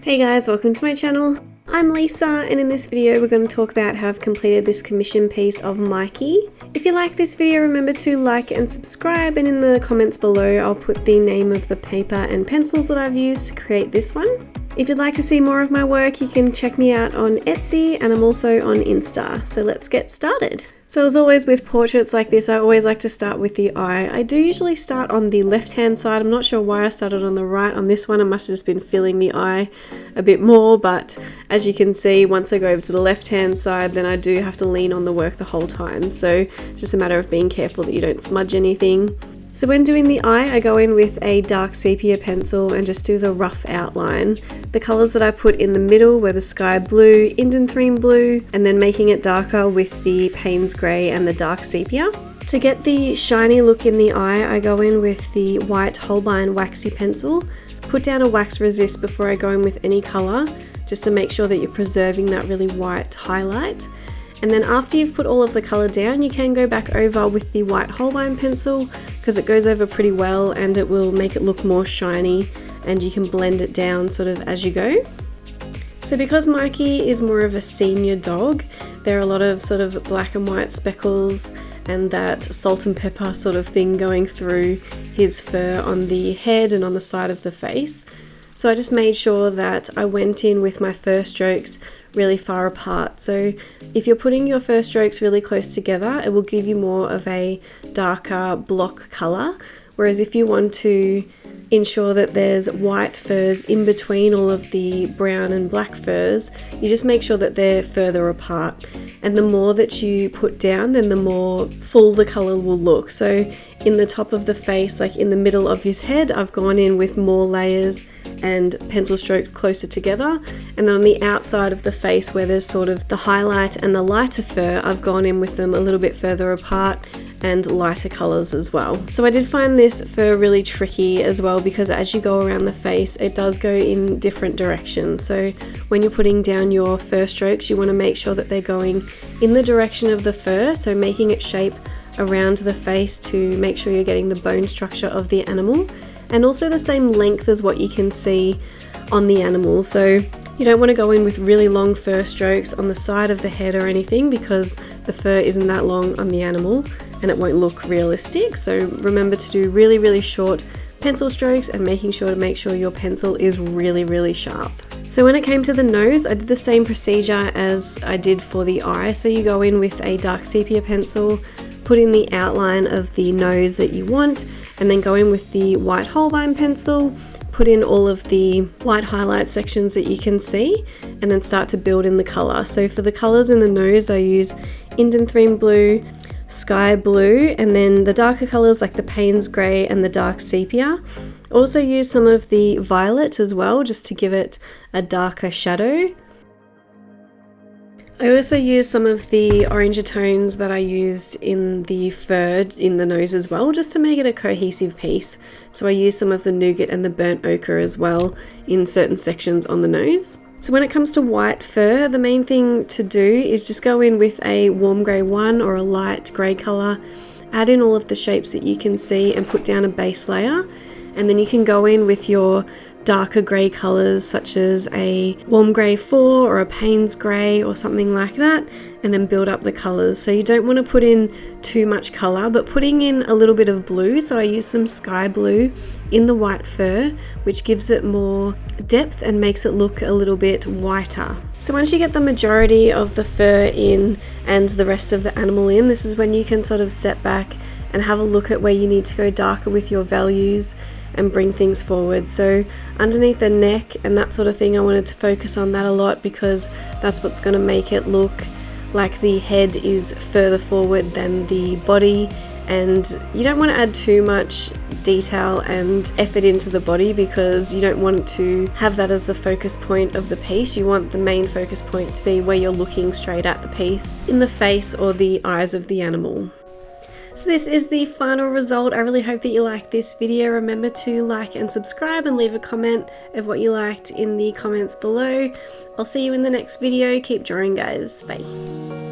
Hey guys, welcome to my channel. I'm Lisa, and in this video we're going to talk about how I've completed this commission piece of Mikey. If you like this video, remember to like and subscribe, and in the comments below I'll put the name of the paper and pencils that I've used to create this one. If you'd like to see more of my work, you can check me out on Etsy, and I'm also on Insta. So let's get started. So as always with portraits like this, I always like to start with the eye. I do usually start on the left hand side. I'm not sure why I started on the right on this one. I must have just been filling the eye a bit more, but as you can see, once I go over to the left hand side, then I do have to lean on the work the whole time. So it's just a matter of being careful that you don't smudge anything. So when doing the eye, I go in with a dark sepia pencil and just do the rough outline. The colours that I put in the middle were the sky blue, indanthrene blue, and then making it darker with the Payne's grey and the dark sepia. To get the shiny look in the eye, I go in with the white Holbein waxy pencil, put down a wax resist before I go in with any colour, just to make sure that you're preserving that really white highlight. And then after you've put all of the colour down, you can go back over with the white Holbein pencil because it goes over pretty well and it will make it look more shiny, and you can blend it down sort of as you go. So because Mikey is more of a senior dog, there are a lot of sort of black and white speckles and that salt and pepper sort of thing going through his fur on the head and on the side of the face. So I just made sure that I went in with my fur strokes really far apart. So if you're putting your fur strokes really close together, it will give you more of a darker block colour. Whereas if you want to ensure that there's white furs in between all of the brown and black furs, you just make sure that they're further apart. And the more that you put down, then the more full the colour will look. So in the top of the face, like in the middle of his head, I've gone in with more layers and pencil strokes closer together, and then on the outside of the face where there's sort of the highlight and the lighter fur, I've gone in with them a little bit further apart and lighter colours as well. So I did find this fur really tricky as well, because as you go around the face it does go in different directions. So when you're putting down your fur strokes, you want to make sure that they're going in the direction of the fur, so making it shape around the face to make sure you're getting the bone structure of the animal, and also the same length as what you can see on the animal. So you don't want to go in with really long fur strokes on the side of the head or anything, because the fur isn't that long on the animal and it won't look realistic. So remember to do really short pencil strokes and make sure your pencil is really sharp. So when it came to the nose, I did the same procedure as I did for the eye. So you go in with a dark sepia pencil, put in the outline of the nose that you want, and then go in with the white Holbein pencil, put in all of the white highlight sections that you can see, and then start to build in the colour. So for the colours in the nose, I use indanthrene blue, sky blue, and then the darker colours like the Payne's grey and the dark sepia. Also use some of the violet as well, just to give it a darker shadow. I also used some of the oranger tones that I used in the fur in the nose as well, just to make it a cohesive piece. So I used some of the nougat and the burnt ochre as well in certain sections on the nose. So when it comes to white fur, the main thing to do is just go in with a warm grey one or a light grey colour, add in all of the shapes that you can see and put down a base layer, and then you can go in with your darker grey colours such as a warm grey 4 or a Payne's grey or something like that, and then build up the colours. So you don't want to put in too much colour, but putting in a little bit of blue. So I used some sky blue in the white fur, which gives it more depth and makes it look a little bit whiter. So once you get the majority of the fur in and the rest of the animal in, this is when you can sort of step back and have a look at where you need to go darker with your values and bring things forward. So underneath the neck and that sort of thing, I wanted to focus on that a lot, because that's what's going to make it look like the head is further forward than the body. And you don't want to add too much detail and effort into the body, because you don't want to have that as the focus point of the piece. You want the main focus point to be where you're looking straight at the piece, in the face or the eyes of the animal. So this is the final result. I really hope that you liked this video. Remember to like and subscribe and leave a comment of what you liked in the comments below. I'll see you in the next video. Keep drawing, guys. Bye.